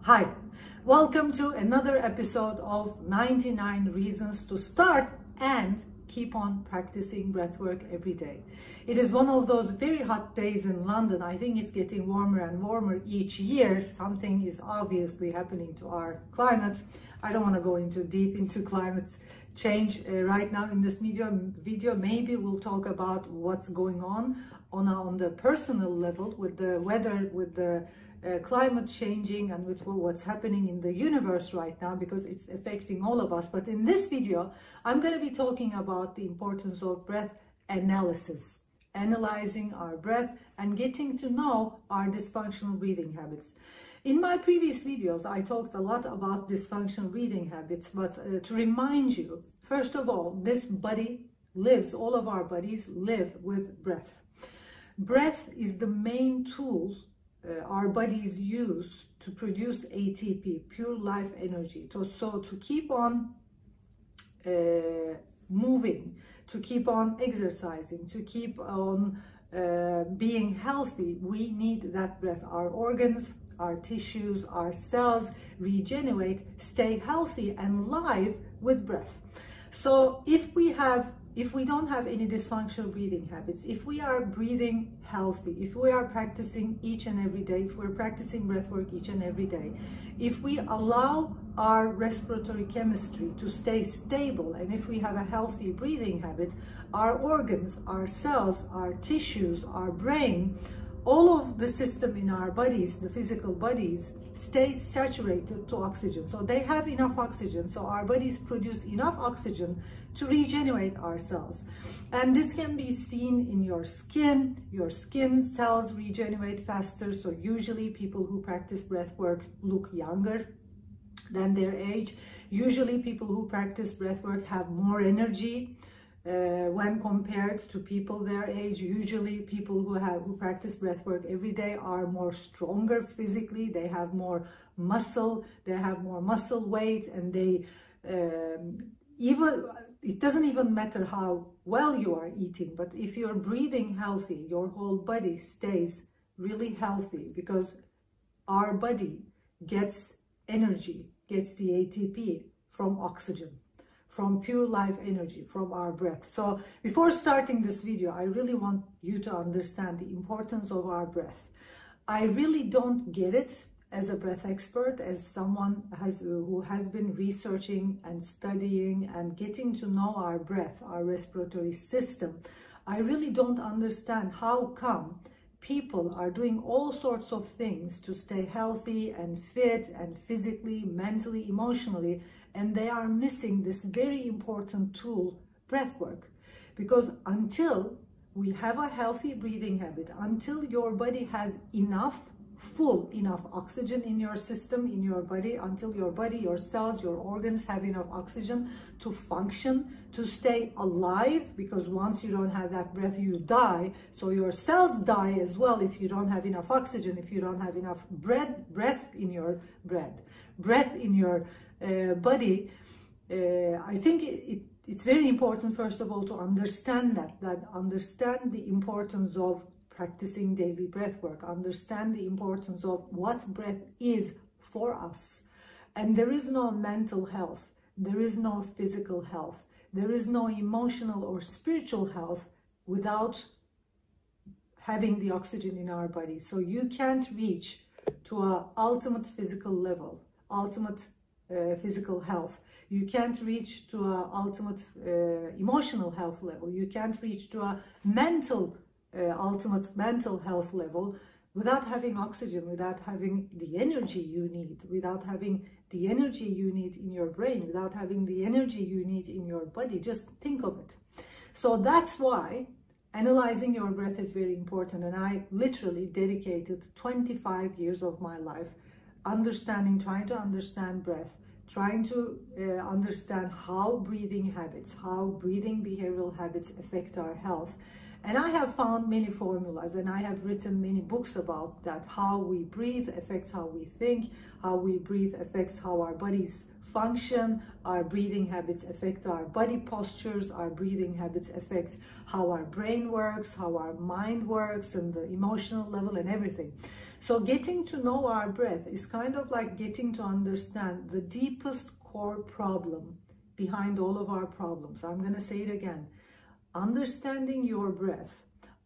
Hi, welcome to another episode of 99 Reasons to Start and Keep on Practicing Breathwork Every Day. It is one of those very hot days in London. I think it's getting warmer and warmer each year. Something is obviously happening to our climate. I don't want to go deep into climate change right now in this video. Maybe we'll talk about what's going on the personal level with the weather, with the climate changing, and with what's happening in the universe right now, because it's affecting all of us. But in this video, I'm going to be talking about the importance of breath analysis, analyzing our breath and getting to know our dysfunctional breathing habits. In my previous videos, I talked a lot about dysfunctional breathing habits, but to remind you, first of all, this body lives, all of our bodies live with breath. Breath is the main tool our bodies use to produce ATP, pure life energy. So to keep on moving, to keep on exercising, to keep on being healthy, we need that breath. Our organs, our tissues, our cells regenerate, stay healthy and live with breath. So if we don't have any dysfunctional breathing habits, if we are breathing healthy, if we are practicing each and every day, if we're practicing breathwork each and every day, if we allow our respiratory chemistry to stay stable, and if we have a healthy breathing habit, our organs, our cells, our tissues, our brain, all of the system in our bodies, the physical bodies, stay saturated to oxygen. So they have enough oxygen. So our bodies produce enough oxygen to regenerate our cells. And this can be seen in your skin. Your skin cells regenerate faster. So usually people who practice breath work look younger than their age. Usually people who practice breath work have more energy when compared to people their age. Usually people who practice breathwork every day are more stronger physically. They have more muscle, they have more muscle weight, and they it doesn't even matter how well you are eating, but if you're breathing healthy, your whole body stays really healthy, because our body gets energy, gets the ATP from oxygen, from pure life energy, from our breath. So before starting this video, I really want you to understand the importance of our breath. I really don't get it as a breath expert, as someone who has been researching and studying and getting to know our breath, our respiratory system. I really don't understand how come people are doing all sorts of things to stay healthy and fit and physically, mentally, emotionally, and they are missing this very important tool, breathwork. Because until we have a healthy breathing habit, until your body has enough oxygen in your system, in your body, until your body, your cells, your organs have enough oxygen to function, to stay alive, because once you don't have that breath, you die. So your cells die as well if you don't have enough oxygen, if you don't have enough breath in your body. I think it's very important, first of all, to understand understand the importance of practicing daily breath work, understand the importance of what breath is for us. And there is no mental health, there is no physical health, there is no emotional or spiritual health without having the oxygen in our body. So you can't reach to an ultimate physical level, ultimate physical health. You can't reach to an ultimate emotional health level. You can't reach to a ultimate mental health level without having oxygen, without having the energy you need, without having the energy you need in your brain, without having the energy you need in your body. Just think of it. So that's why analyzing your breath is very important. And I literally dedicated 25 years of my life trying to understand breath, trying to understand how breathing habits, how breathing behavioral habits affect our health. And I have found many formulas, and I have written many books about that. How we breathe affects how we think, how we breathe affects how our bodies function. Our breathing habits affect our body postures. Our breathing habits affect how our brain works, how our mind works, and the emotional level and everything. So getting to know our breath is kind of like getting to understand the deepest core problem behind all of our problems. I'm going to say it again. Understanding your breath,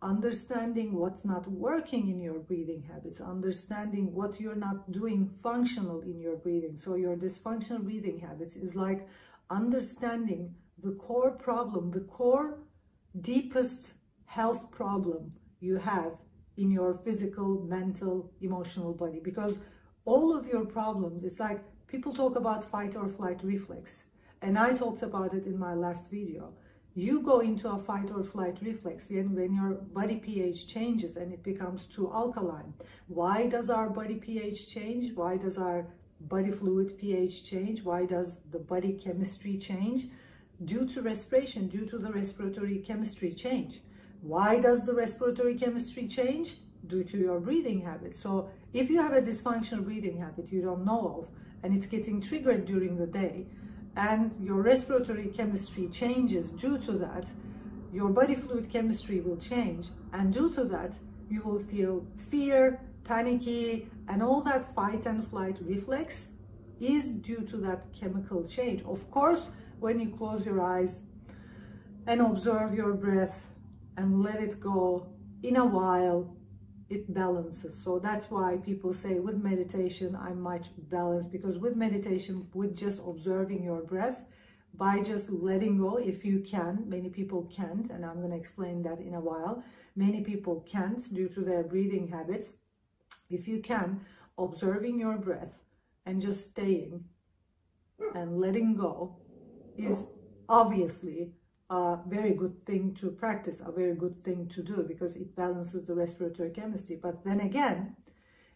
understanding what's not working in your breathing habits, understanding what you're not doing functional in your breathing. So your dysfunctional breathing habits is like understanding the core problem, the core deepest health problem you have in your physical, mental, emotional body. Because all of your problems, it's like people talk about fight or flight reflex, and I talked about it in my last video. You go into a fight or flight reflex when your body pH changes and it becomes too alkaline. Why does our body pH change? Why does our body fluid pH change? Why does the body chemistry change? Due to respiration, due to the respiratory chemistry change. Why does the respiratory chemistry change? Due to your breathing habit. So if you have a dysfunctional breathing habit you don't know of, and it's getting triggered during the day, and your respiratory chemistry changes due to that, your body fluid chemistry will change, and due to that, you will feel fear, panicky, and all that fight and flight reflex is due to that chemical change. Of course, when you close your eyes and observe your breath and let it go, in a while, it balances. So that's why people say with meditation I'm much balanced, because with meditation, with just observing your breath, by just letting go, if you can, many people can't, and I'm going to explain that in a while. Many people can't due to their breathing habits. If you can, observing your breath and just staying and letting go is obviously a very good thing to practice, a very good thing to do, because it balances the respiratory chemistry. But then again,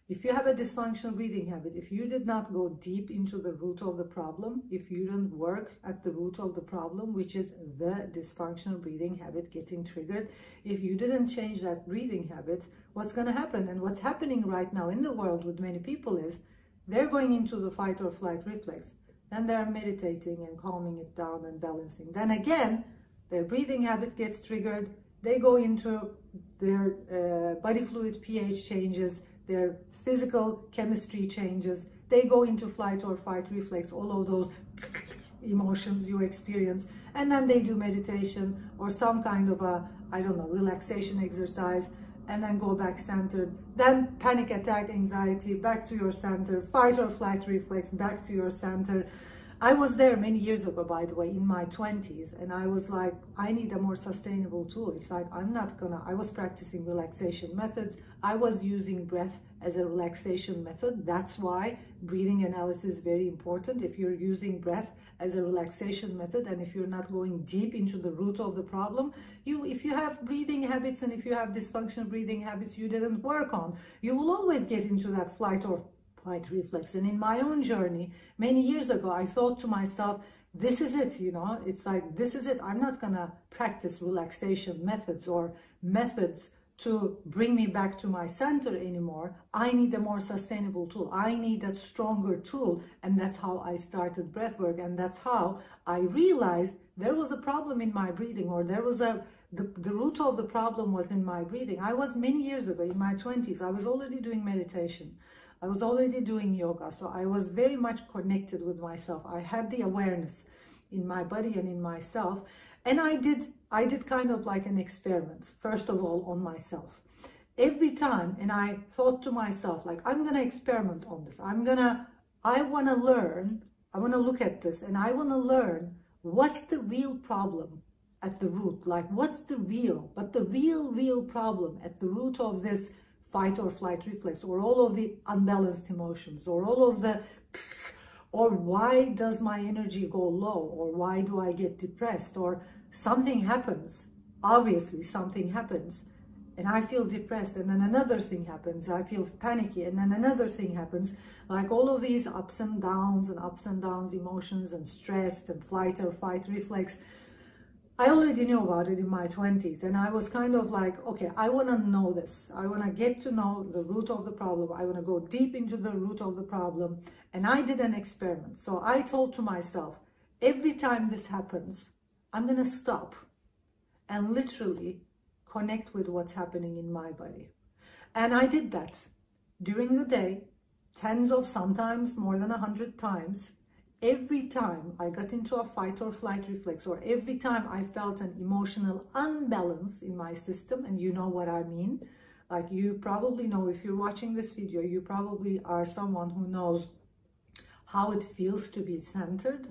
if you have a dysfunctional breathing habit, if you did not go deep into the root of the problem, if you don't work at the root of the problem, which is the dysfunctional breathing habit getting triggered, if you didn't change that breathing habit, what's going to happen? And what's happening right now in the world with many people is they're going into the fight or flight reflex. Then they're meditating and calming it down and balancing. Then again, their breathing habit gets triggered. They go into their body fluid pH changes, their physical chemistry changes. They go into flight or fight reflex, all of those emotions you experience. And then they do meditation or some kind of a, I don't know, relaxation exercise, and then go back centered. Then panic attack, anxiety, back to your center, fight or flight reflex, back to your center. I was there many years ago, by the way, in my 20s, and I was like, I need a more sustainable tool. It's like, I was practicing relaxation methods. I was using breath as a relaxation method. That's why breathing analysis is very important. If you're using breath as a relaxation method, and if you're not going deep into the root of the problem, if you have breathing habits and if you have dysfunctional breathing habits you didn't work on, you will always get into that flight or fight reflex. And in my own journey, many years ago, I thought to myself, this is it, it's like, this is it. I'm not gonna practice relaxation methods or methods to bring me back to my center anymore. I need a more sustainable tool. I need a stronger tool. And that's how I started breathwork. And that's how I realized there was a problem in my breathing, or there was the root of the problem was in my breathing. I was many years ago, in my 20s, I was already doing meditation. I was already doing yoga, so I was very much connected with myself. I had the awareness in my body and in myself, and I did kind of like an experiment, first of all, on myself. Every time, and I thought to myself, like, I'm gonna experiment on this. I wanna learn, I wanna look at this, and I wanna learn what's the real problem at the root, like what's the real problem at the root of this fight or flight reflex, or all of the unbalanced emotions, or all of the, or why does my energy go low, or why do I get depressed, or something happens, obviously something happens, and I feel depressed, and then another thing happens, I feel panicky, and then another thing happens, like all of these ups and downs emotions and stress and flight or fight reflex. I already knew about it in my 20s, and I was kind of like, okay, I want to know this. I want to get to know the root of the problem. I want to go deep into the root of the problem. And I did an experiment. So I told to myself, every time this happens, I'm going to stop and literally connect with what's happening in my body. And I did that during the day, tens of, sometimes more than 100 times. Every time I got into a fight or flight reflex, or every time I felt an emotional unbalance in my system, and you know what I mean, like you probably know, if you're watching this video, you probably are someone who knows how it feels to be centered,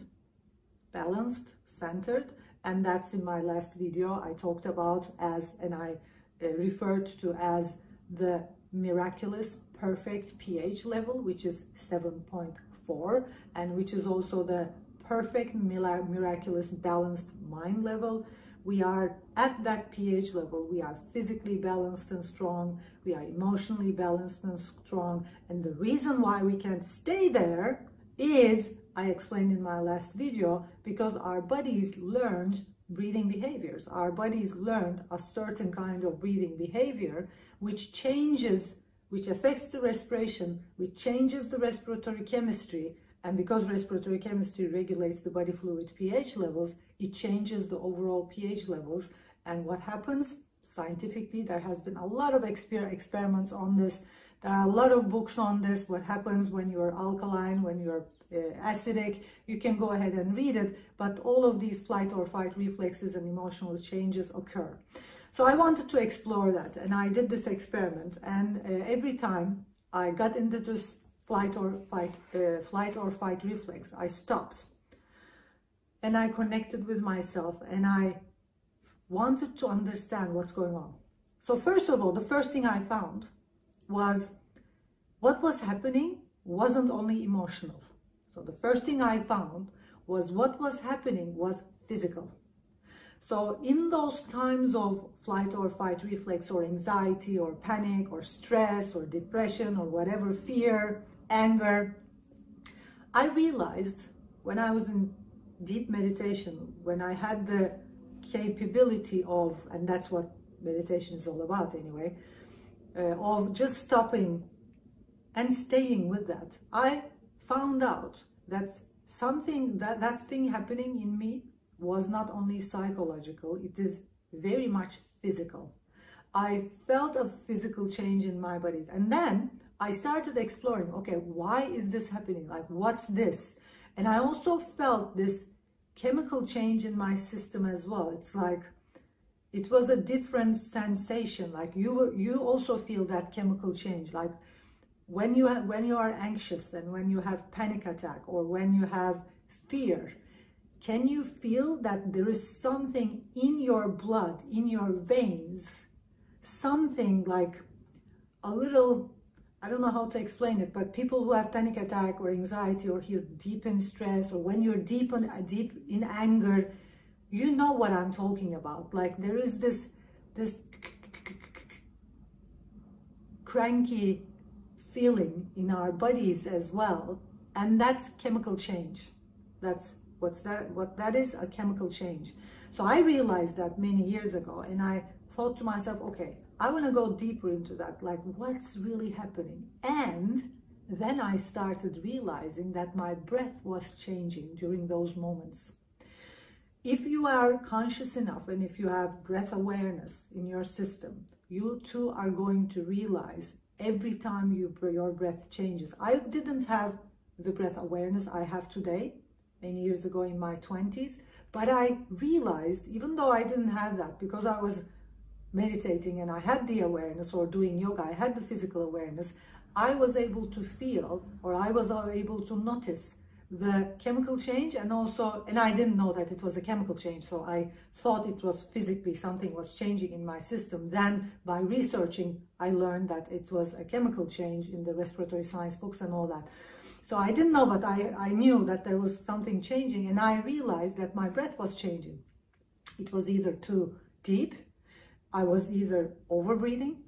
balanced, centered. And that's in my last video I talked about as, and I referred to as the miraculous perfect pH level, which is 7.4, and which is also the perfect miraculous balanced mind level. We are at that pH level. We are physically balanced and strong. We are emotionally balanced and strong. And the reason why we can stay there is, I explained in my last video, because our bodies learned breathing behaviors. Our bodies learned a certain kind of breathing behavior, which changes, which affects the respiration, which changes the respiratory chemistry. And because respiratory chemistry regulates the body fluid pH levels, it changes the overall pH levels. And what happens? Scientifically, there has been a lot of experiments on this. There are a lot of books on this. What happens when you're alkaline, when you're acidic? You can go ahead and read it, but all of these flight or fight reflexes and emotional changes occur. So I wanted to explore that, and I did this experiment, and every time I got into this flight or fight reflex, I stopped and I connected with myself, and I wanted to understand what's going on. So first of all, the first thing I found was what was happening wasn't only emotional. So the first thing I found was what was happening was physical. So in those times of flight or fight reflex, or anxiety or panic or stress or depression or whatever, fear, anger, I realized when I was in deep meditation, when I had the capability of, and that's what meditation is all about anyway, of just stopping and staying with that, I found out that something, that thing happening in me was not only psychological, it is very much physical. I felt a physical change in my body. And then I started exploring, okay, why is this happening? Like, what's this? And I also felt this chemical change in my system as well. It's like, it was a different sensation. Like you also feel that chemical change. Like when you are anxious and when you have panic attack or when you have fear, can you feel that there is something in your blood, in your veins, something like a little, I don't know how to explain it, but people who have panic attack or anxiety or you're deep in stress, or when you're deep in anger, you know what I'm talking about. Like there is this cranky feeling in our bodies as well, and that's chemical change. That's what that is, a chemical change. So I realized that many years ago, and I thought to myself, okay, I want to go deeper into that, like what's really happening. And then I started realizing that my breath was changing during those moments. If you are conscious enough and if you have breath awareness in your system, you too are going to realize every time your breath changes. I didn't have the breath awareness I have today, many years ago in my 20s, but I realized, even though I didn't have that, because I was meditating and I had the awareness, or doing yoga, I had the physical awareness, I was able to feel, or I was able to notice the chemical change. And also, and I didn't know that it was a chemical change, so I thought it was physically something was changing in my system. Then by researching, I learned that it was a chemical change in the respiratory science books and all that. So I didn't know, but I knew that there was something changing, and I realized that my breath was changing. It was either too deep, I was either over breathing,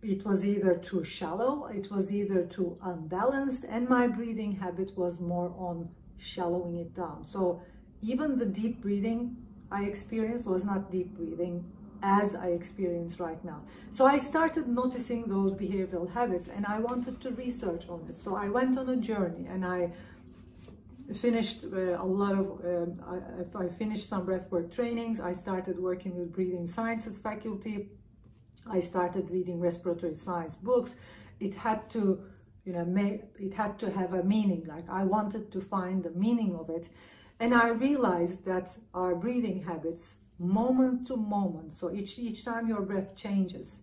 it was either too shallow, it was either too unbalanced, and my breathing habit was more on shallowing it down. So even the deep breathing, I experienced was not deep breathing as I experience right now. So I started noticing those behavioral habits, and I wanted to research on it. So I went on a journey, and I finished I finished some breathwork trainings. I started working with breathing sciences faculty. I started reading respiratory science books. It had to, it had to have a meaning. Like, I wanted to find the meaning of it. And I realized that our breathing habits, moment to moment, so each time your breath changes,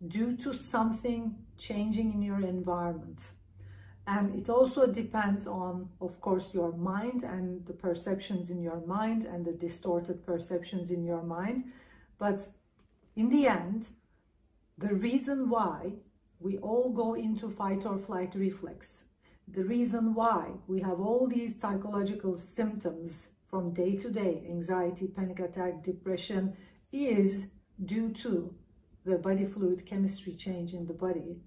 due to something changing in your environment. And it also depends on, of course, your mind and the perceptions in your mind and the distorted perceptions in your mind. But in the end, the reason why we all go into fight or flight reflex, the reason why we have all these psychological symptoms from day to day, anxiety, panic attack, depression, is due to the body fluid chemistry change in the body,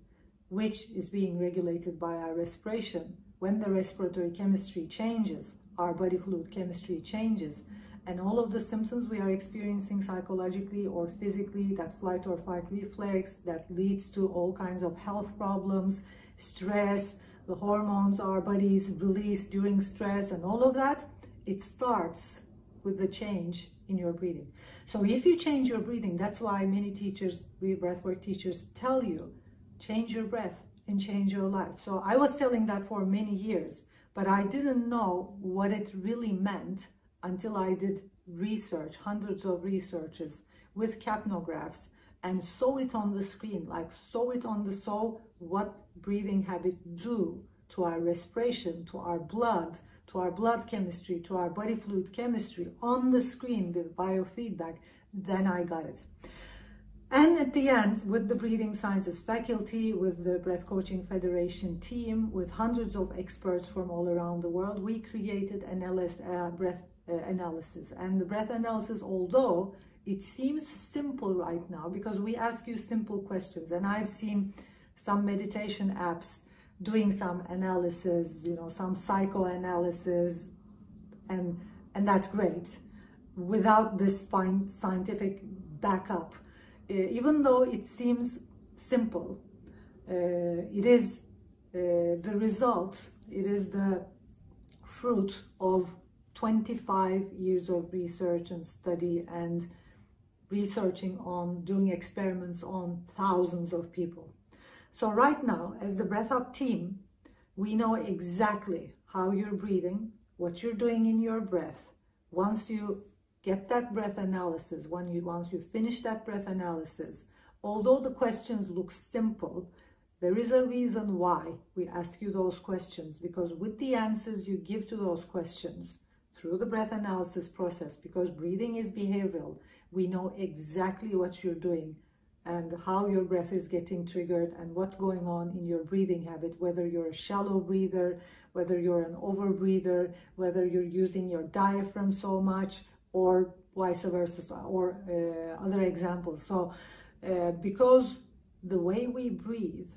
which is being regulated by our respiration. When the respiratory chemistry changes, our body fluid chemistry changes, and all of the symptoms we are experiencing psychologically or physically, that flight or fight reflex that leads to all kinds of health problems, stress, the hormones our bodies release during stress, and all of that, it starts with the change in your breathing. So if you change your breathing, that's why many teachers, breathwork teachers, tell you, change your breath and change your life. So I was telling that for many years, but I didn't know what it really meant until I did research, hundreds of researches with capnographs, and saw it on the screen, like saw it on the soul, what breathing habits do to our respiration, to our blood chemistry, to our body fluid chemistry on the screen with biofeedback. Then I got it. And at the end, with the breathing sciences faculty, with the Breath Coaching Federation team, with hundreds of experts from all around the world, we created breath analysis. And the breath analysis, although it seems simple right now, because we ask you simple questions, and I've seen some meditation apps doing some analysis, some psychoanalysis, and that's great, without this fine scientific backup. Even though it seems simple, it is the result, it is the fruit of 25 years of research and study and researching on, doing experiments on thousands of people. So right now, as the Breath Up team, we know exactly how you're breathing, what you're doing in your breath. Once you get that breath analysis, once you finish that breath analysis, although the questions look simple, there is a reason why we ask you those questions, because with the answers you give to those questions through the breath analysis process, because breathing is behavioral, we know exactly what you're doing and how your breath is getting triggered and what's going on in your breathing habit, whether you're a shallow breather, whether you're an over breather, whether you're using your diaphragm so much, or vice versa, or other examples. So because the way we breathe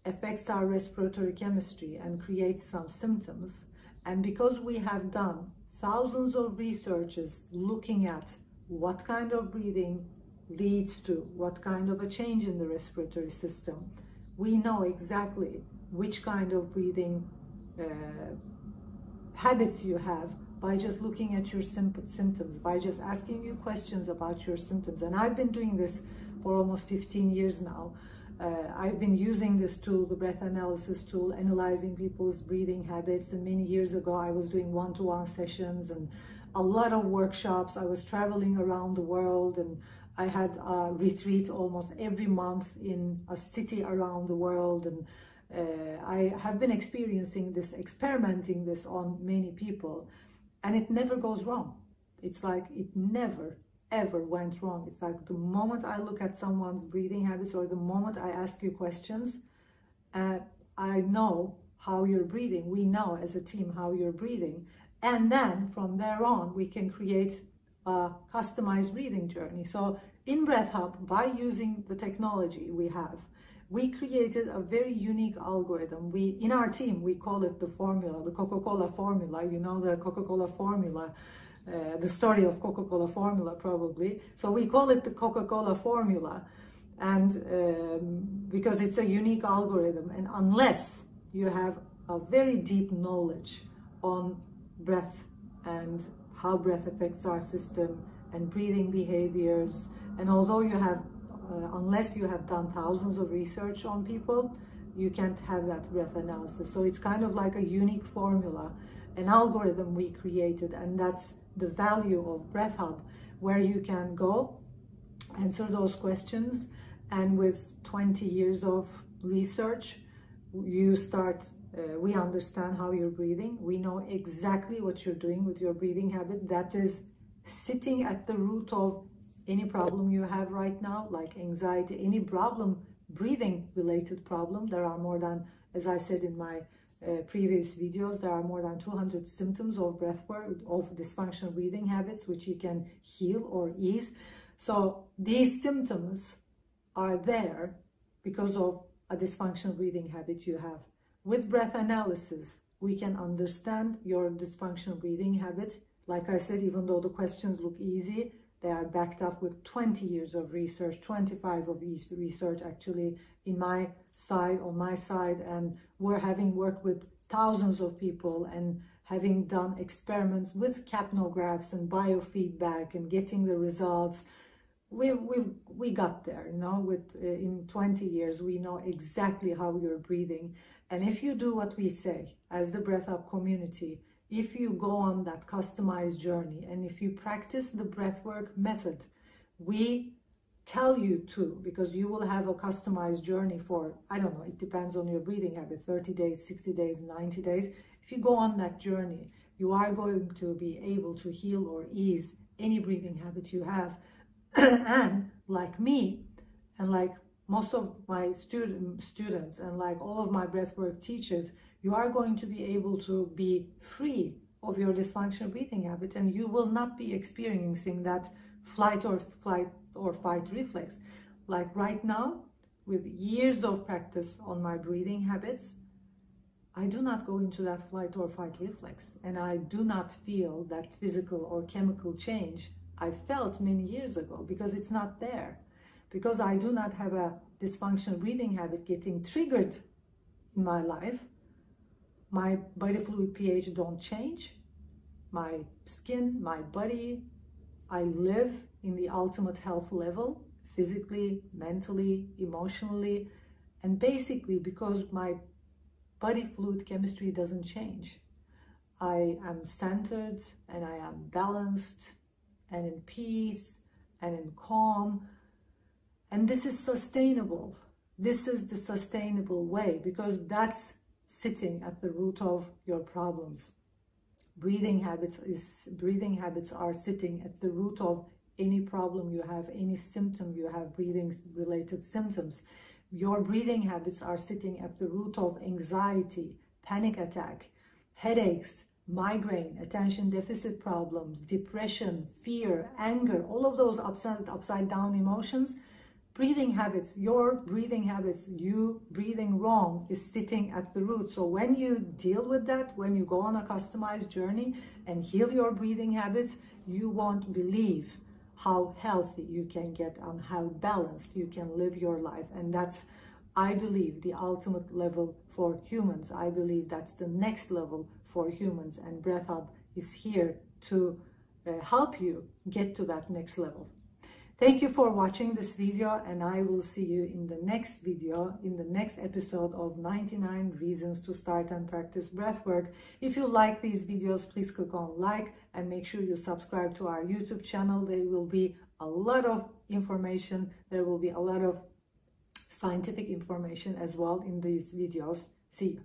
affects our respiratory chemistry and creates some symptoms, and because we have done thousands of researches looking at what kind of breathing leads to what kind of a change in the respiratory system, we know exactly which kind of breathing habits you have by just looking at your symptoms, by just asking you questions about your symptoms. And I've been doing this for almost 15 years now. I've been using this tool, the breath analysis tool, analyzing people's breathing habits. And many years ago, I was doing one-to-one sessions and a lot of workshops. I was traveling around the world, and I had a retreat almost every month in a city around the world. And I have been experiencing this, experimenting this on many people, and it never goes wrong. It's like it never ever went wrong. It's like the moment I look at someone's breathing habits, or the moment I ask you questions, I know how you're breathing. We know as a team how you're breathing. And then from there on, we can create a customized breathing journey. So in Breath Hub, by using the technology we have, we created a very unique algorithm. In our team, we call it the formula, the Coca-Cola formula. You know, the Coca-Cola formula. the story of Coca-Cola formula probably. So we call it the Coca-Cola formula, and because it's a unique algorithm, and unless you have a very deep knowledge on breath and how breath affects our system and breathing behaviors, and although you have, unless you have done thousands of research on people, you can't have that breath analysis. So it's kind of like a unique formula, an algorithm we created, and that's the value of Breath Hub, where you can go answer those questions, and with 20 years of research, you start, we understand how you're breathing. We know exactly what you're doing with your breathing habit that is sitting at the root of any problem you have right now, like anxiety, any problem, breathing related problem. There are more than, as I said in my previous videos, there are more than 200 symptoms of breathwork, of dysfunctional breathing habits, which you can heal or ease. So these symptoms are there because of a dysfunctional breathing habit you have. With breath analysis, we can understand your dysfunctional breathing habits. Like I said, even though the questions look easy, they are backed up with 20 years of research, 25 of research actually in my side, on my side, and we're having worked with thousands of people and having done experiments with capnographs and biofeedback and getting the results. We got there, you know, with in 20 years, we know exactly how you're breathing. And if you do what we say as the Breath Up community, if you go on that customized journey, and if you practice the breathwork method, we tell you to, because you will have a customized journey for, I don't know, it depends on your breathing habit, 30 days, 60 days, 90 days. If you go on that journey, you are going to be able to heal or ease any breathing habit you have. And like me, and like most of my students, and like all of my breathwork teachers, you are going to be able to be free of your dysfunctional breathing habit, and you will not be experiencing that flight or fight reflex. Like right now, with years of practice on my breathing habits, I do not go into that flight or fight reflex, and I do not feel that physical or chemical change I felt many years ago, because it's not there. Because I do not have a dysfunctional breathing habit getting triggered in my life, my body fluid pH don't change, my skin, my body, I live in the ultimate health level, physically, mentally, emotionally, and basically because my body fluid chemistry doesn't change. I am centered and I am balanced and in peace and in calm. And this is sustainable. This is the sustainable way, because that's sitting at the root of your problems. Breathing habits are sitting at the root of any problem you have, any symptom you have, breathing related symptoms. Your breathing habits are sitting at the root of anxiety, panic attack, headaches, migraine, attention deficit problems, depression, fear, anger, all of those upside down emotions. Breathing habits, your breathing habits, you breathing wrong is sitting at the root. So when you deal with that, when you go on a customized journey and heal your breathing habits, you won't believe how healthy you can get and how balanced you can live your life. And that's, I believe, the ultimate level for humans. I believe that's the next level for humans, and Breath Hub is here to help you get to that next level. Thank you for watching this video, and I will see you in the next video, in the next episode of 99 Reasons to Start and Practice Breathwork. If you like these videos, please click on like and make sure you subscribe to our YouTube channel. There will be a lot of information. There will be a lot of scientific information as well in these videos. See you.